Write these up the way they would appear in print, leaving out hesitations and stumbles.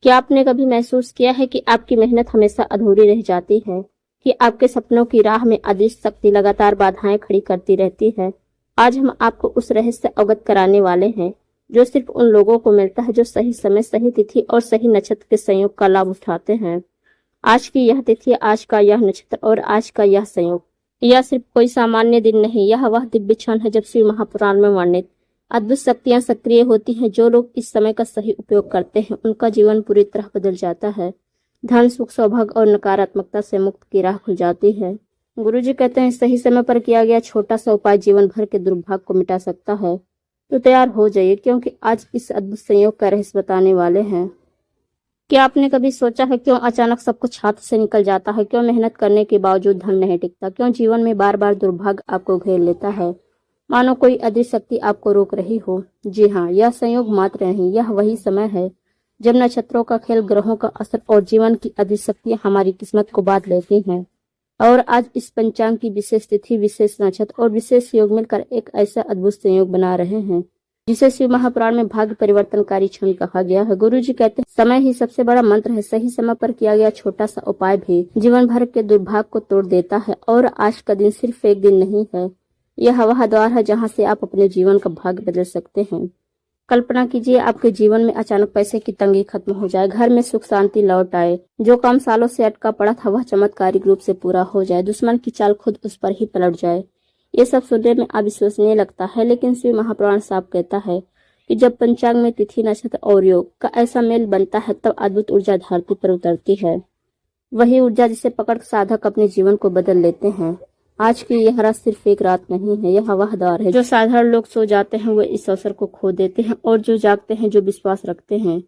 क्या आपने कभी महसूस किया है कि आपकी मेहनत हमेशा अधूरी रह जाती है, कि आपके सपनों की राह में अदृश्य शक्ति लगातार बाधाएं खड़ी करती रहती है? आज हम आपको उस रहस्य से अवगत कराने वाले हैं, जो सिर्फ उन लोगों को मिलता है जो सही समय, सही तिथि और सही नक्षत्र के संयोग का लाभ उठाते हैं। आज की यह तिथि, आज का यह नक्षत्र और आज का यह संयोग, यह सिर्फ कोई सामान्य दिन नहीं, यह वह दिव्य क्षण है जब शिव महापुराण में वर्णित अद्भुत शक्तियां सक्रिय होती हैं। जो लोग इस समय का सही उपयोग करते हैं, उनका जीवन पूरी तरह बदल जाता है। धन, सुख, सौभाग्य और नकारात्मकता से मुक्त की राह खुल जाती है। गुरुजी कहते हैं, सही समय पर किया गया छोटा सा उपाय जीवन भर के दुर्भाग्य को मिटा सकता है। तो तैयार हो जाइए, क्योंकि आज इस अद्भुत संयोग का रहस्य बताने वाले हैं। क्या आपने कभी सोचा है क्यों अचानक सब कुछ हाथ से निकल जाता है? क्यों मेहनत करने के बावजूद धन नहीं टिकता? क्यों जीवन में बार बार दुर्भाग्य आपको घेर लेता है, मानो कोई अदृश्य शक्ति आपको रोक रही हो? जी हाँ, यह संयोग मात्र नहीं, यह वही समय है जब नक्षत्रों का खेल, ग्रहों का असर और जीवन की अदृश्य शक्तियां हमारी किस्मत को बांध लेती हैं। और आज इस पंचांग की विशेष तिथि, विशेष नक्षत्र और विशेष योग मिलकर एक ऐसा अद्भुत संयोग बना रहे हैं जिसे शिव महापुराण में भाग्य परिवर्तनकारी क्षण कहा गया है। गुरु जी कहते हैं, समय ही सबसे बड़ा मंत्र है। सही समय पर किया गया छोटा सा उपाय भी जीवन भर के दुर्भाग्य को तोड़ देता है। और आज का दिन सिर्फ एक दिन नहीं है, यह वह द्वार है जहाँ से आप अपने जीवन का भाग्य बदल सकते हैं। कल्पना कीजिए, आपके जीवन में अचानक पैसे की तंगी खत्म हो जाए, घर में सुख शांति लौट आए, जो काम सालों से अटका पड़ा था वह चमत्कारिक रूप से पूरा हो जाए, दुश्मन की चाल खुद उस पर ही पलट जाए। ये सब सुनने में अविश्वसनीय लगता है, लेकिन शिव महापुराण साफ कहता है कि जब पंचांग में तिथि, नक्षत्र और योग का ऐसा मेल बनता है, तब अद्भुत ऊर्जा धरती पर उतरती है। वही ऊर्जा जिसे पकड़ साधक अपने जीवन को बदल लेते हैं। आज की यह रात सिर्फ एक रात नहीं है, यह वह द्वार है। जो साधारण लोग सो जाते हैं वे इस अवसर को खो देते हैं, और जो जागते हैं, जो विश्वास रखते हैं,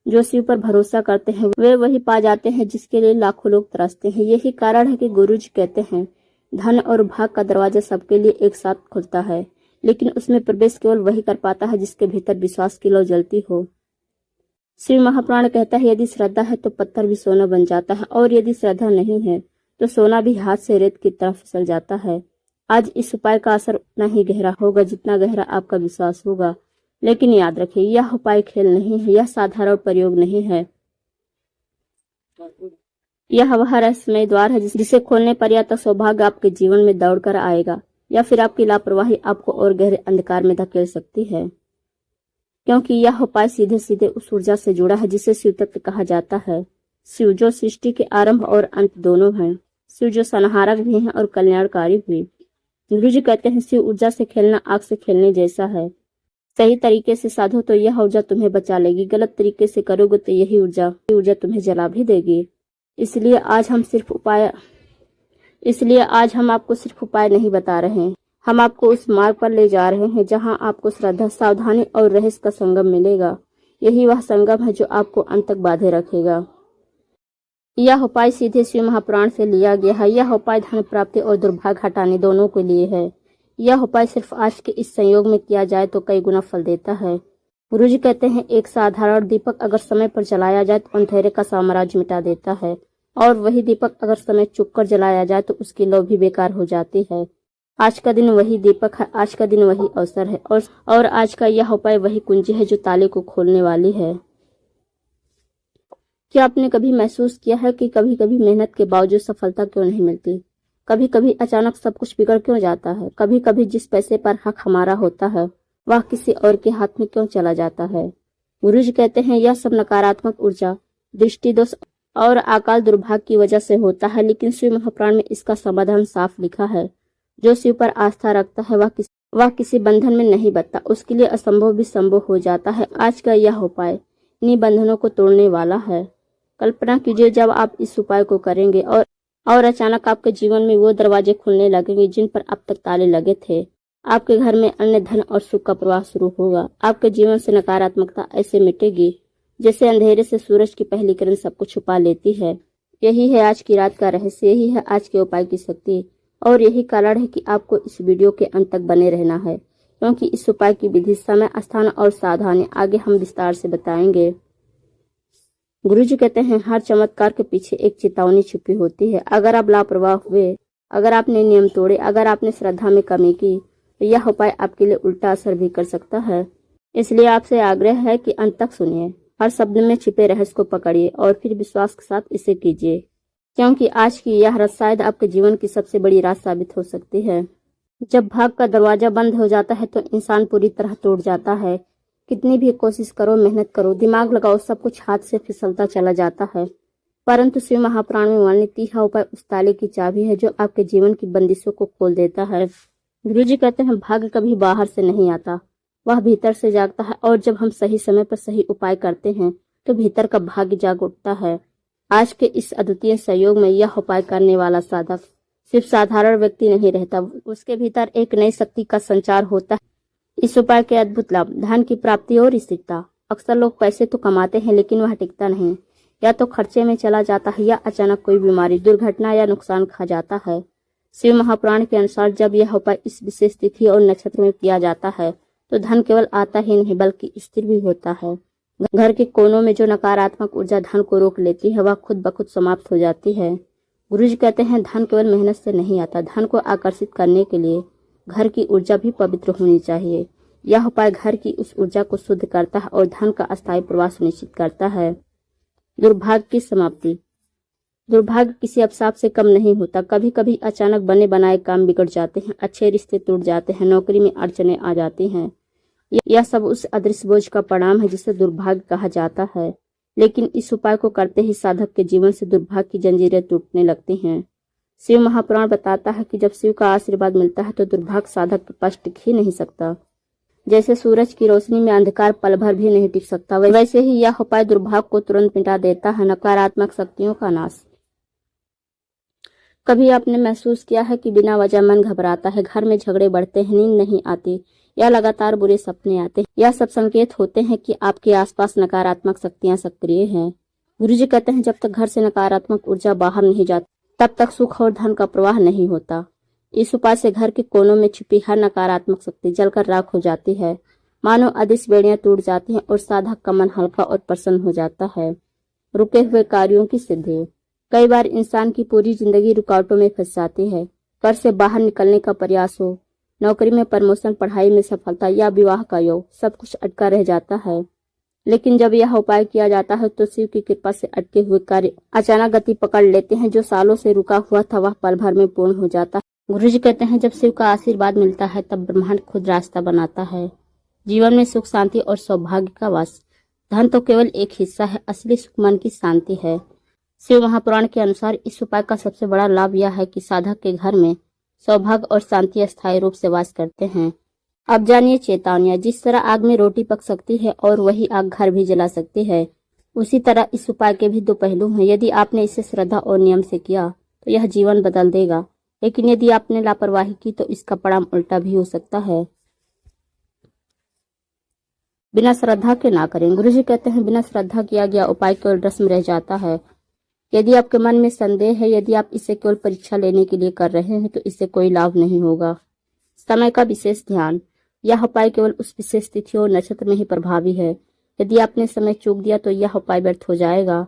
जो शिव पर भरोसा करते हैं, वे वही पा जाते हैं जिसके लिए लाखों लोग तरसते हैं। यही कारण है कि गुरु जी कहते हैं, धन और भाग का दरवाजा सबके लिए एक साथ खुलता है, लेकिन उसमें प्रवेश केवल वही कर पाता है जिसके भीतर विश्वास की लौ जलती हो। शिव महापुराण कहता है, यदि श्रद्धा है तो पत्थर भी सोना बन जाता है, और यदि श्रद्धा नहीं है तो सोना भी हाथ से रेत की तरफ फिसल जाता है। आज इस उपाय का असर उतना ही गहरा होगा जितना गहरा आपका विश्वास होगा। लेकिन याद रखिए, यह उपाय खेल नहीं है, यह साधारण प्रयोग नहीं है। यह वह रहस्यमय द्वार है जिसे खोलने पर या तो सौभाग्य आपके जीवन में दौड़कर आएगा, या फिर आपकी लापरवाही आपको और गहरे अंधकार में धकेल सकती है। क्योंकि यह उपाय सीधे सीधे उस ऊर्जा से जुड़ा है जिसे शिव तत्व कहा जाता है। शिव जो सृष्टि के आरंभ और अंत दोनों हैं, शिव जो संहारक भी हैं और कल्याणकारी भी। गुरु जी कहते हैं, शिव ऊर्जा से खेलना आग से खेलने जैसा है। सही तरीके से साधो तो यह ऊर्जा तुम्हें बचा लेगी, गलत तरीके से करोगे तो यही ऊर्जा तुम्हें जला भी देगी। इसलिए आज हम आपको सिर्फ उपाय नहीं बता रहे हैं, हम आपको उस मार्ग पर ले जा रहे हैं जहां आपको श्रद्धा, सावधानी और रहस्य का संगम मिलेगा। यही वह संगम है जो आपको अंत तक बांधे रखेगा। यह उपाय सीधे शिव महापुराण से लिया गया है। यह उपाय धन प्राप्ति और दुर्भाग्य हटाने दोनों के लिए है। यह उपाय सिर्फ आज के इस संयोग में किया जाए तो कई गुना फल देता है। गुरु जी कहते हैं, एक साधारण दीपक अगर समय पर जलाया जाए तो अंधेरे का साम्राज्य मिटा देता है, और वही दीपक अगर समय चूक कर जलाया जाए तो उसकी लौ भी बेकार हो जाती है। आज का दिन वही दीपक है, आज का दिन वही अवसर है, और आज का यह उपाय वही कुंजी है जो ताले को खोलने वाली है। क्या आपने कभी महसूस किया है कि कभी कभी मेहनत के बावजूद सफलता क्यों नहीं मिलती? कभी कभी अचानक सब कुछ बिगड़ क्यों जाता है? कभी कभी जिस पैसे पर हक हमारा होता है वह किसी और के हाथ में क्यों चला जाता है? गुरु जी कहते हैं, यह सब नकारात्मक ऊर्जा, दृष्टि दोष और अकाल दुर्भाग्य की वजह से होता है। लेकिन शिव महापुराण में इसका समाधान साफ लिखा है। जो शिव पर आस्था रखता है वह किसी बंधन में नहीं बंधता, उसके लिए असंभव भी संभव हो जाता है। आज का यह उपाय इन्हीं बंधनों को तोड़ने वाला है। कल्पना कीजिए, जब आप इस उपाय को करेंगे और अचानक आपके जीवन में वो दरवाजे खुलने लगेंगे जिन पर अब तक ताले लगे थे। आपके घर में अन्य धन और सुख का प्रवाह शुरू होगा। आपके जीवन से नकारात्मकता ऐसे मिटेगी जैसे अंधेरे से सूरज की पहली किरण सबको छुपा लेती है। यही है आज की रात का रहस्य, यही है आज के उपाय की शक्ति, और यही कारण है कि आपको इस वीडियो के अंत तक बने रहना है, क्योंकि इस उपाय की विधि, समय, स्थान और सावधानी आगे हम विस्तार से बताएंगे। गुरु जी कहते हैं, हर चमत्कार के पीछे एक चेतावनी छुपी होती है। अगर आप लापरवाह हुए, अगर आपने नियम तोड़े, अगर आपने श्रद्धा में कमी की, तो यह उपाय आपके लिए उल्टा असर भी कर सकता है। इसलिए आपसे आग्रह है कि अंत तक सुनिए। हर शब्द में छिपे रहस्य को पकड़िए और फिर विश्वास के साथ इसे कीजिए, क्योंकि आज की यह रात शायद आपके जीवन की सबसे बड़ी रात साबित हो सकती है। जब भाग का दरवाजा बंद हो जाता है तो इंसान पूरी तरह टूट जाता है। कितनी भी कोशिश करो, मेहनत करो, दिमाग लगाओ, सब कुछ हाथ से फिसलता चला जाता है। परंतु शिव महापुराण में वर्णित यह उपाय उस ताले की चाबी है जो आपके जीवन की बंदिशों को खोल देता है। गुरु जी कहते हैं, भाग्य कभी बाहर से नहीं आता, वह भीतर से जागता है, और जब हम सही समय पर सही उपाय करते हैं तो भीतर का भाग्य जाग उठता है। आज के इस अद्वितीय सहयोग में यह उपाय करने वाला साधक सिर्फ साधारण व्यक्ति नहीं रहता, उसके भीतर एक नई शक्ति का संचार होता है। इस उपाय के अद्भुत लाभ: धन की प्राप्ति और स्थिरता। अक्सर लोग पैसे तो कमाते हैं लेकिन वह टिकता नहीं, या तो खर्चे में चला जाता है या अचानक कोई बीमारी, दुर्घटना या नुकसान खा जाता है। शिव महापुराण के अनुसार जब यह उपाय इस विशेष तिथि और नक्षत्र में किया जाता है तो धन केवल आता ही नहीं बल्कि स्थिर भी होता है। घर के कोनों में जो नकारात्मक ऊर्जा धन को रोक लेती है वह खुद ब खुद समाप्त हो जाती है। गुरु जी कहते हैं, धन केवल मेहनत से नहीं आता, धन को आकर्षित करने के लिए घर की ऊर्जा भी पवित्र होनी चाहिए। यह उपाय घर की उस ऊर्जा को शुद्ध करता है और धन का अस्थायी प्रवाह सुनिश्चित करता है। दुर्भाग्य की समाप्ति। दुर्भाग्य किसी अभिशाप से कम नहीं होता। कभी कभी अचानक बने बनाए काम बिगड़ जाते हैं, अच्छे रिश्ते टूट जाते हैं, नौकरी में अड़चने आ जाती हैं। यह सब उस अदृश्य बोझ का परिणाम है जिसे दुर्भाग्य कहा जाता है। लेकिन इस उपाय को करते ही साधक के जीवन से दुर्भाग्य की जंजीरें टूटने लगती हैं। शिव महापुराण बताता है कि जब शिव का आशीर्वाद मिलता है तो दुर्भाग्य साधक के पास टिक ही नहीं सकता। जैसे सूरज की रोशनी में अंधकार पल भर भी नहीं टिक सकता, वैसे ही यह उपाय दुर्भाग्य को तुरंत मिटा देता है, नकारात्मक शक्तियों का नाश। कभी आपने महसूस किया है कि बिना वजह मन घबराता है, घर में झगड़े बढ़ते हैं, नींद नहीं आती या लगातार बुरे सपने आते हैं? यह सब संकेत होते हैं कि आपके आसपास नकारात्मक शक्तियां सक्रिय हैं। गुरु जी कहते हैं, जब तक घर से नकारात्मक ऊर्जा बाहर नहीं जाती तब तक सुख और धन का प्रवाह नहीं होता। इस उपाय से घर के कोनों में छिपी हर नकारात्मक शक्ति जलकर राख हो जाती है, मानो अदृश्य बेड़ियां टूट जाती हैं और साधक का मन हल्का और प्रसन्न हो जाता है। रुके हुए कार्यों की सिद्धि। कई बार इंसान की पूरी जिंदगी रुकावटों में फंस जाती है। घर से बाहर निकलने का प्रयास हो, नौकरी में प्रमोशन, पढ़ाई में सफलता या विवाह का योग, सब कुछ अटका रह जाता है। लेकिन जब यह उपाय किया जाता है तो शिव की कृपा से अटके हुए कार्य अचानक गति पकड़ लेते हैं। जो सालों से रुका हुआ था वह पल भर में पूर्ण हो जाता है। गुरु जी कहते हैं, जब शिव का आशीर्वाद मिलता है तब ब्रह्मांड खुद रास्ता बनाता है। जीवन में सुख, शांति और सौभाग्य का वास। धन तो केवल एक हिस्सा है, असली सुख मन की शांति है। शिव महापुराण के अनुसार इस उपाय का सबसे बड़ा लाभ यह है कि साधक के घर में सौभाग्य और शांति अस्थायी रूप से वास करते हैं। अब जानिए चेतावनियां। जिस तरह आग में रोटी पक सकती है और वही आग घर भी जला सकती है, उसी तरह इस उपाय के भी दो पहलू हैं। यदि आपने इसे श्रद्धा और नियम से किया तो यह जीवन बदल देगा, लेकिन यदि आपने लापरवाही की तो इसका परिणाम उल्टा भी हो सकता है। बिना श्रद्धा के ना करें। गुरु जी कहते हैं, बिना श्रद्धा किया गया उपाय केवल रस्म रह जाता है। यदि आपके मन में संदेह है, यदि आप इसे केवल परीक्षा लेने के लिए कर रहे हैं तो इससे कोई लाभ नहीं होगा। समय का विशेष ध्यान। यह उपाय केवल उस विशेष तिथि और नक्षत्र में ही प्रभावी है। यदि आपने समय चूक दिया तो यह उपाय व्यर्थ हो जाएगा।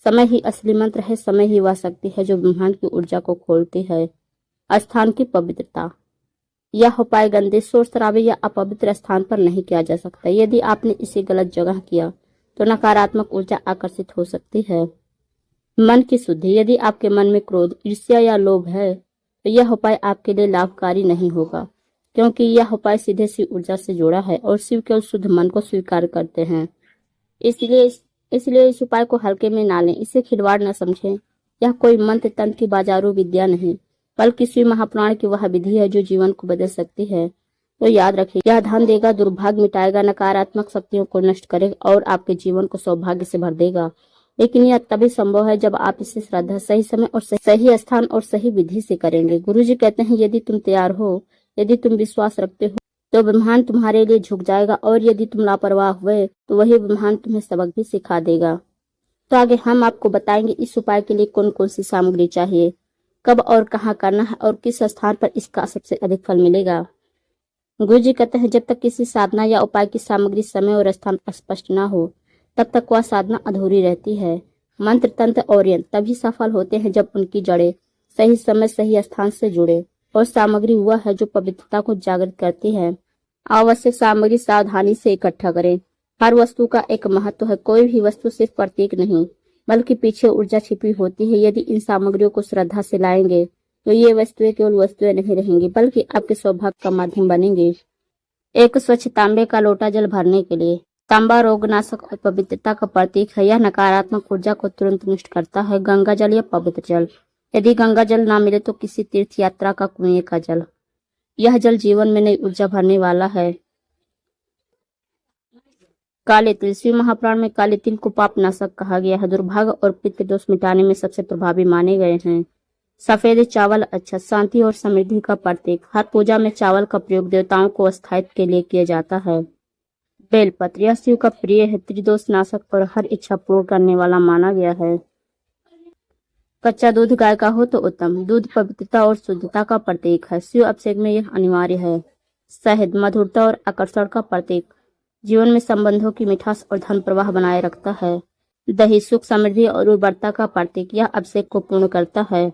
समय ही असली मंत्र है, समय ही वह शक्ति है जो ब्रह्मांड की ऊर्जा को खोलती है। स्थान की पवित्रता। यह उपाय गंदे, शोर शराबे या अपवित्र स्थान पर नहीं किया जा सकता। यदि आपने इसे गलत जगह किया तो नकारात्मक ऊर्जा आकर्षित हो सकती है। मन की शुद्धि। यदि आपके मन में क्रोध, ईर्ष्या या लोभ है तो यह उपाय आपके लिए लाभकारी नहीं होगा, क्योंकि यह उपाय सीधे शिव ऊर्जा से जुड़ा है और शिव केवल शुद्ध मन को स्वीकार करते हैं। इसलिए इस उपाय को हल्के में ना लें, इसे खिलवाड़ न समझें। यह कोई मंत्र तंत्र की बाजारू विद्या नहीं, बल्कि शिव महापुराण की वह विधि है जो जीवन को बदल सकती है। तो याद रखिए, यह धन देगा, दुर्भाग्य मिटाएगा, नकारात्मक शक्तियों को नष्ट करेगा और आपके जीवन को सौभाग्य से भर देगा। लेकिन यह तभी संभव है जब आप इसे श्रद्धा, सही समय और सही स्थान और सही विधि से करेंगे। गुरु जी कहते हैं, यदि तुम तैयार हो, यदि तुम विश्वास रखते हो तो ब्रह्मांड तुम्हारे लिए झुक जाएगा, और यदि तुम लापरवाह हुए तो वही ब्रह्मांड तुम्हें सबक भी सिखा देगा। तो आगे हम आपको बताएंगे इस उपाय के लिए कौन कौन सी सामग्री चाहिए, कब और कहाँ करना है और किस स्थान पर इसका सबसे अधिक फल मिलेगा। गुरु जी कहते हैं, जब तक किसी साधना या उपाय की सामग्री, समय और स्थान स्पष्ट न हो तब तक वह साधना अधूरी रहती है। मंत्र, तंत्र और यंत्र तभी सफल होते हैं जब उनकी जड़ें सही समय, सही स्थान से जुड़े और सामग्री वह है जो पवित्रता को जागृत करती है। आवश्यक सामग्री सावधानी से इकट्ठा करें। हर वस्तु का एक महत्व है। कोई भी वस्तु सिर्फ प्रतीक नहीं बल्कि पीछे ऊर्जा छिपी होती है। यदि इन सामग्रियों को श्रद्धा से लाएंगे तो ये वस्तुएं केवल वस्तुएं नहीं रहेंगी बल्कि आपके सौभाग्य का माध्यम बनेंगे। एक स्वच्छ तांबे का लोटा जल भरने के लिए। तांबा रोगनाशक और पवित्रता का प्रतीक है। यह नकारात्मक ऊर्जा को तुरंत नष्ट करता है। गंगा जल या पवित्र जल। यदि गंगा जल ना मिले तो किसी तीर्थ यात्रा का कुएं का जल। यह जल जीवन में नई ऊर्जा भरने वाला है। काले तिल। शिव महापुराण में काले तिल को पाप नाशक कहा गया है। दुर्भाग्य और पितृ दोष मिटाने में सबसे प्रभावी माने गए हैं। सफेद चावल अच्छा शांति और समृद्धि का प्रतीक। हर पूजा में चावल का प्रयोग देवताओं को स्थायित्व के लिए किया जाता है। बेलपत्र। यह शिव का प्रिय है। त्रिदोष नाशक और हर इच्छा पूर्ण करने वाला माना गया है। कच्चा दूध गाय का हो तो उत्तम। दूध पवित्रता और शुद्धता का प्रतीक है। शिव अभिषेक में यह अनिवार्य है। शहद मधुरता और आकर्षण का प्रतीक। जीवन में संबंधों की मिठास और धन प्रवाह बनाए रखता है। दही सुख समृद्धि और उर्वरता का प्रतीक। यह अभिषेक को पूर्ण करता है।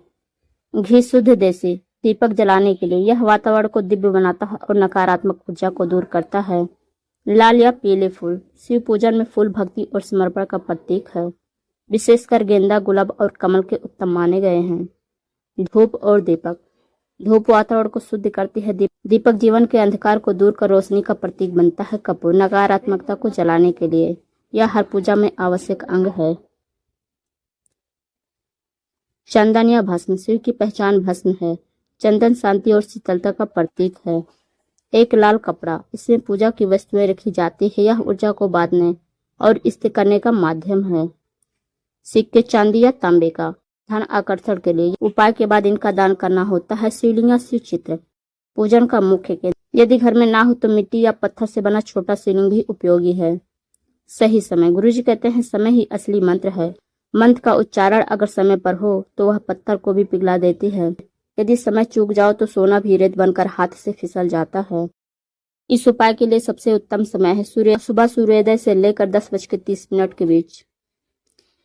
घी शुद्ध देसी। दीपक जलाने के लिए। यह वातावरण को दिव्य बनाता है और नकारात्मक ऊर्जा को दूर करता है। लाल या पीले फूल। शिव पूजन में फूल भक्ति और समर्पण का प्रतीक है। विशेषकर गेंदा गुलाब और कमल के उत्तम माने गए हैं। धूप और दीपक। धूप वातावरण को शुद्ध करती है। दीपक जीवन के अंधकार को दूर कर रोशनी का प्रतीक बनता है। कपूर नकारात्मकता को जलाने के लिए। यह हर पूजा में आवश्यक अंग है। चंदन या भस्म। शिव की पहचान भस्म है। चंदन शांति और शीतलता का प्रतीक है। एक लाल कपड़ा। इसमें पूजा की वस्तुएं रखी जाती है। यह ऊर्जा को बांधने और स्थिर करने का माध्यम है। सिक्के चांदी या तांबे का। धन आकर्षण के लिए। उपाय के बाद इनका दान करना होता है। शिवलिंग या शिव चित्र। पूजन का मुख्य केंद्र। यदि घर में ना हो तो मिट्टी या पत्थर से बना छोटा शिवलिंग भी उपयोगी है। सही समय। गुरुजी कहते हैं समय ही असली मंत्र है। मंत्र का उच्चारण अगर समय पर हो तो वह पत्थर को भी पिघला देती है। यदि समय चूक जाओ तो सोना भी रेत बनकर हाथ से फिसल जाता है। इस उपाय के लिए सबसे उत्तम समय है सुबह सूर्योदय से लेकर 10:30 के बीच।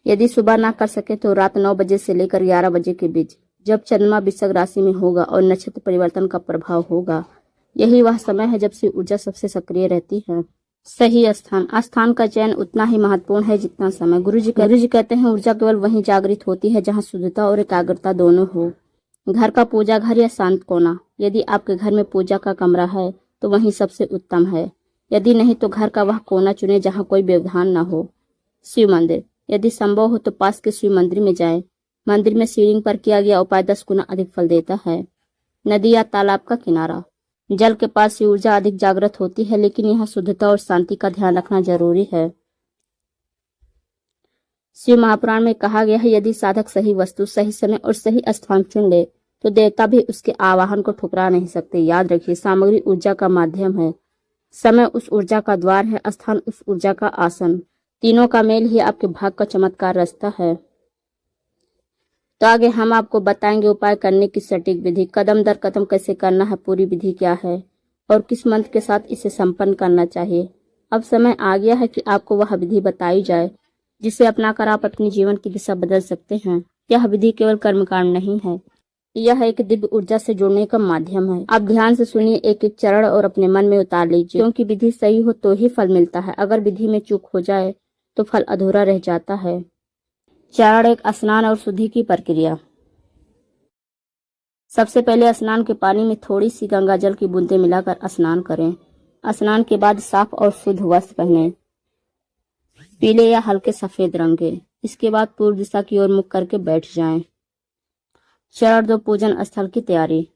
यदि सुबह ना कर सके तो रात 9 बजे से लेकर 11 बजे के बीच, जब चंद्रमा वृश्चिक राशि में होगा और नक्षत्र परिवर्तन का प्रभाव होगा। यही वह समय है जब से ऊर्जा सबसे सक्रिय रहती है। सही स्थान। स्थान का चयन उतना ही महत्वपूर्ण है जितना समय। गुरुजी कहते हैं ऊर्जा केवल वहीं जागृत होती है जहाँ शुद्धता और एकाग्रता दोनों हो। घर का पूजा घर या शांत कोना। यदि आपके घर में पूजा का कमरा है तो वहीं सबसे उत्तम है। यदि नहीं तो घर का वह कोना चुने जहाँ कोई व्यवधान न हो। शिव मंदिर। यदि संभव हो तो पास के शिव मंदिर में जाएं। मंदिर में शिवलिंग पर किया गया उपाय 10 गुना अधिक फल देता है। नदी या तालाब का किनारा। जल के पास ऊर्जा अधिक जागृत होती है, लेकिन यहाँ शुद्धता और शांति का ध्यान रखना जरूरी है। शिव महापुराण में कहा गया है यदि साधक सही वस्तु सही समय और सही स्थान चुन ले तो देवता भी उसके आवाहन को ठुकरा नहीं सकते। याद रखिए सामग्री ऊर्जा का माध्यम है, समय उस ऊर्जा का द्वार है, स्थान उस ऊर्जा का आसन। तीनों का मेल ही आपके भाग का चमत्कार रास्ता है। तो आगे हम आपको बताएंगे उपाय करने की सटीक विधि, कदम दर कदम कैसे करना है, पूरी विधि क्या है और किस मंत्र के साथ इसे संपन्न करना चाहिए। अब समय आ गया है कि आपको वह विधि बताई जाए जिसे अपनाकर आप अपने जीवन की दिशा बदल सकते हैं। यह विधि केवल कर्मकांड नहीं है, यह एक दिव्य ऊर्जा से जुड़ने का माध्यम है। आप ध्यान से सुनिए, एक एक चरण और अपने मन में उतार लीजिए, क्योंकि विधि सही हो तो ही फल मिलता है। अगर विधि में चूक हो जाए तो फल अधूरा रह जाता है। चरण 1, स्नान और शुद्धि की प्रक्रिया। सबसे पहले स्नान के पानी में थोड़ी सी गंगा जल की बूंदें मिलाकर स्नान करें। स्नान के बाद साफ और शुद्ध वस्त्र पहनें, पीले या हल्के सफेद रंग के। इसके बाद पूर्व दिशा की ओर मुख करके बैठ जाएं। चरण 2, पूजन स्थल की तैयारी।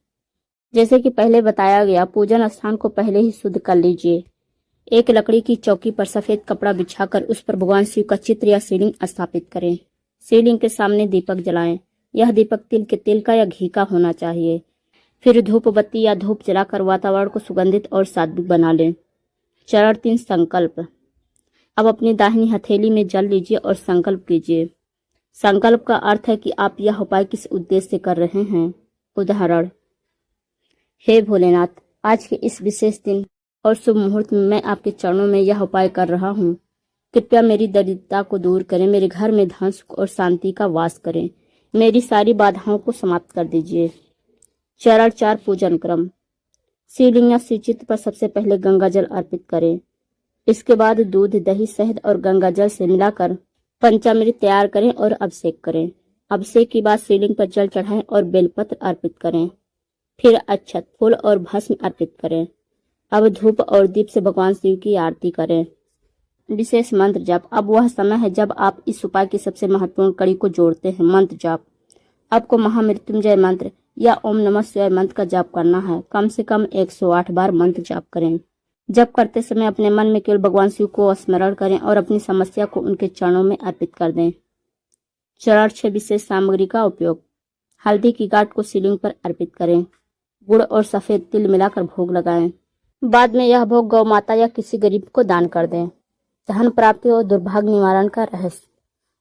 जैसे कि पहले बताया गया, पूजन स्थान को पहले ही शुद्ध कर लीजिए। एक लकड़ी की चौकी पर सफेद कपड़ा बिछाकर उस पर भगवान शिव का चित्र या शिवलिंग स्थापित करें। शिवलिंग के सामने दीपक जलाएं। यह दीपक तिल के तेल का या घी का होना चाहिए। फिर धूप बत्ती या धूप जलाकर वातावरण को सुगंधित और सात्विक बना लें। चरण 3, संकल्प। अब अपनी दाहिनी हथेली में जल लीजिए और संकल्प कीजिए। संकल्प का अर्थ है कि आप यह उपाय किस उद्देश्य से कर रहे हैं। उदाहरण, हे भोलेनाथ, आज के इस विशेष दिन और शुभ मुहूर्त में मैं आपके चरणों में यह उपाय कर रहा हूँ। कृपया मेरी दरिद्रता को दूर करें, मेरे घर में धन सुख और शांति का वास करें, मेरी सारी बाधाओं को समाप्त कर दीजिए। चरण 4, पूजन क्रम। शिवलिंग या शिव चित्र पर सबसे पहले गंगा जल अर्पित करें। इसके बाद दूध, दही, शहद और गंगा जल से मिलाकर पंचामृत तैयार करें और अभिषेक करें। अभिषेक के बाद शिवलिंग पर जल चढ़ाएं और बेलपत्र अर्पित करें। फिर अक्षत, फूल और भस्म अर्पित करें। अब धूप और दीप से भगवान शिव की आरती करें। विशेष मंत्र जाप। अब वह समय है जब आप इस उपाय की सबसे महत्वपूर्ण कड़ी को जोड़ते हैं, मंत्र जाप। आपको महामृत्युंजय मंत्र या ओम नमः शिवाय मंत्र का जाप करना है। कम से कम 108 बार मंत्र जाप करें। जप करते समय अपने मन में केवल भगवान शिव को स्मरण करें और अपनी समस्या को उनके चरणों में अर्पित कर दें। चरण 6 विशेष सामग्री का उपयोग। हल्दी की गांठ को शिवलिंग पर अर्पित करें। गुड़ और सफेद तिल मिलाकर भोग लगाएं। बाद में यह भोग गौ माता या किसी गरीब को दान कर दें। धन प्राप्ति और दुर्भाग्य निवारण का रहस्य।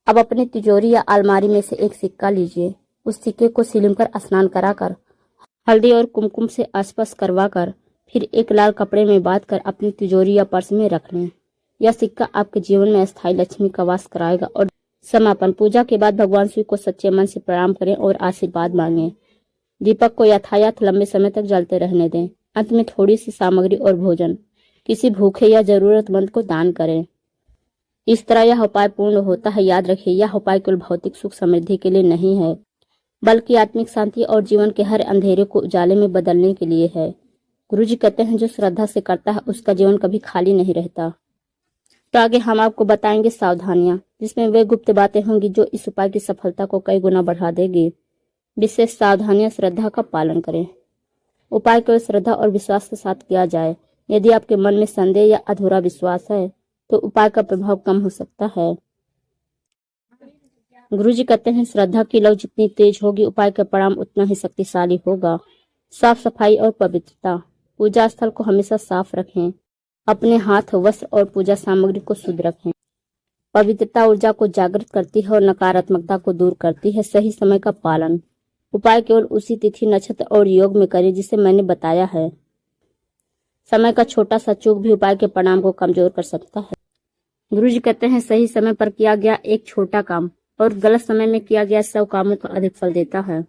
अब अपनी तिजोरी या अलमारी में से एक सिक्का लीजिए। उस सिक्के को शिवलिंग पर स्नान कराकर हल्दी और कुमकुम से स्पर्श करवाकर फिर एक लाल कपड़े में बांधकर अपनी तिजोरी या पर्स में रख लें। यह सिक्का आपके जीवन में स्थायी लक्ष्मी का वास कराएगा। और समापन। पूजा के बाद भगवान शिव को सच्चे मन से प्रणाम करें और आशीर्वाद मांगें। दीपक को यथायथ लंबे समय तक जलते रहने दें। अंत में थोड़ी सी सामग्री और भोजन किसी भूखे या जरूरतमंद को दान करें। इस तरह यह उपाय पूर्ण होता है। याद रखिए, यह उपाय केवल भौतिक सुख समृद्धि के लिए नहीं है, बल्कि आत्मिक शांति और जीवन के हर अंधेरे को उजाले में बदलने के लिए है। गुरुजी कहते हैं, जो श्रद्धा से करता है उसका जीवन कभी खाली नहीं रहता। तो आगे हम आपको बताएंगे सावधानियां, जिसमें वे गुप्त बातें होंगी जो इस उपाय की सफलता को कई गुना बढ़ा देगी। विशेष सावधानियां। श्रद्धा का पालन करें। उपाय केवल श्रद्धा और विश्वास के साथ किया जाए। यदि आपके मन में संदेह या अधूरा विश्वास है तो उपाय का प्रभाव कम हो सकता है। गुरुजी कहते हैं, श्रद्धा की लौ जितनी तेज होगी उपाय का परिणाम उतना ही शक्तिशाली होगा। साफ सफाई और पवित्रता। पूजा स्थल को हमेशा साफ रखें। अपने हाथ, वस्त्र और पूजा सामग्री को शुद्ध रखें। पवित्रता ऊर्जा को जागृत करती है और नकारात्मकता को दूर करती है। सही समय का पालन। उपाय केवल उसी तिथि, नक्षत्र और योग में करें जिसे मैंने बताया है। समय का छोटा सा चूक भी उपाय के परिणाम को कमजोर कर सकता है। गुरुजी कहते हैं, सही समय पर किया गया एक छोटा काम और गलत समय में किया गया 100 कामों का अधिक फल देता है।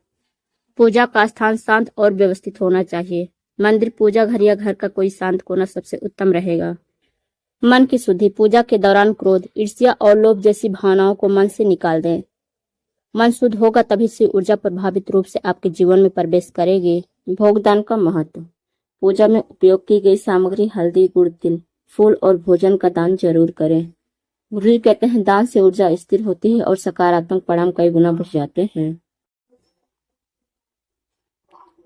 पूजा का स्थान शांत और व्यवस्थित होना चाहिए। मंदिर, पूजा घर या घर का कोई शांत कोना सबसे उत्तम रहेगा। मन की शुद्धि। पूजा के दौरान क्रोध, ईर्ष्या और लोभ जैसी भावनाओं को मन से निकाल दें। मन शुद्ध होगा तभी से ऊर्जा प्रभावित रूप से आपके जीवन में प्रवेश करेगी। भोगदान का महत्व। पूजा में उपयोग की गई सामग्री हल्दी, गुड़, तिल, फूल और भोजन का दान जरूर करें। गुरुजी कहते हैं, दान से ऊर्जा स्थिर होती है और सकारात्मक परिणाम कई गुना बढ़ जाते हैं।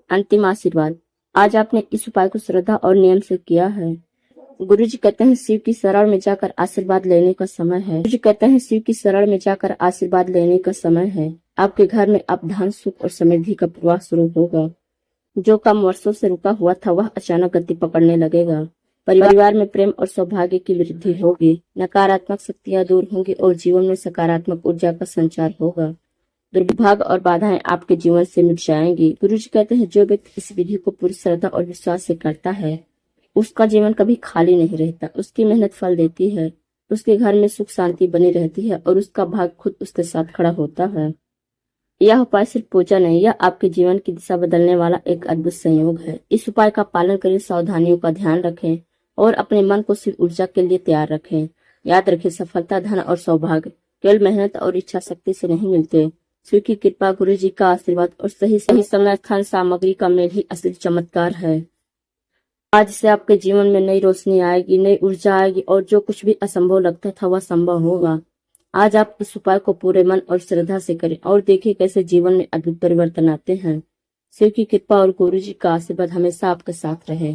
अंतिम आशीर्वाद। आज आपने इस उपाय को श्रद्धा और नियम से किया है। गुरुजी कहते हैं, शिव की शरण में जाकर आशीर्वाद लेने का समय है। गुरुजी कहते हैं, शिव की शरण में जाकर आशीर्वाद लेने का समय है। आपके घर में अब धन, सुख और समृद्धि का प्रवाह शुरू होगा। जो काम वर्षों से रुका हुआ था वह अचानक गति पकड़ने लगेगा। परिवार में प्रेम और सौभाग्य की वृद्धि होगी। नकारात्मक शक्तियां दूर होंगी और जीवन में सकारात्मक ऊर्जा का संचार होगा। दुर्भाग्य और बाधाएं आपके जीवन से मिट जाएंगी। गुरुजी कहते हैं, जो व्यक्ति इस विधि को पूरी श्रद्धा और विश्वास से करता है उसका जीवन कभी खाली नहीं रहता। उसकी मेहनत फल देती है। उसके घर में सुख शांति बनी रहती है और उसका भाग्य खुद उसके साथ खड़ा होता है। यह उपाय सिर्फ पूजा नहीं, यह आपके जीवन की दिशा बदलने वाला एक अद्भुत संयोग है। इस उपाय का पालन करें, सावधानियों का ध्यान रखें और अपने मन को शिव ऊर्जा के लिए तैयार रखें। याद रखें, सफलता, धन और सौभाग्य केवल मेहनत और इच्छा शक्ति से नहीं मिलते। शिव की कृपा, गुरु जी का आशीर्वाद और सही समय, स्थान, सामग्री का मेल ही असली चमत्कार है। आज से आपके जीवन में नई रोशनी आएगी, नई ऊर्जा आएगी और जो कुछ भी असंभव लगता था वह संभव होगा। आज आप इस उपाय को पूरे मन और श्रद्धा से करें और देखें कैसे जीवन में अद्भुत परिवर्तन आते हैं। शिव की कृपा और गुरु जी का आशीर्वाद हमेशा आपके साथ रहे।